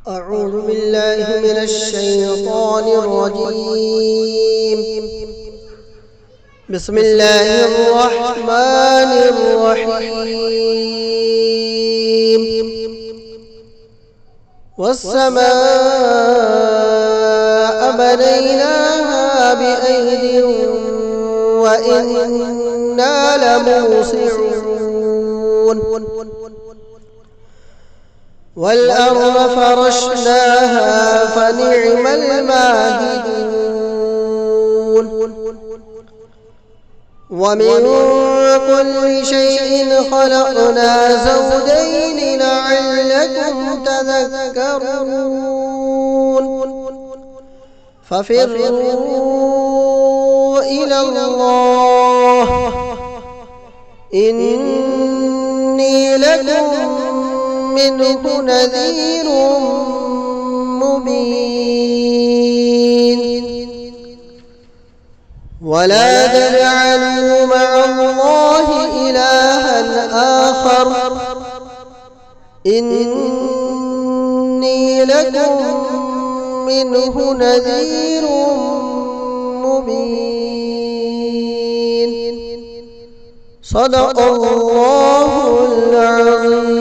أعوذ بالله من الشيطان الرجيم. بسم الله الرحمن الرحيم. والسماء بنيناها بأيد وإنا لموسعون. والأرض فرشناها فنعم الماهدون. ومن كل شيء خلقنا زوجين لعلكم تذكرون. ففروا إلى الله إني لكم منه نذير مبين. ولا تجعلوا مع الله إلها آخر إني لكم منه نذير مبين. صدق الله العظيم.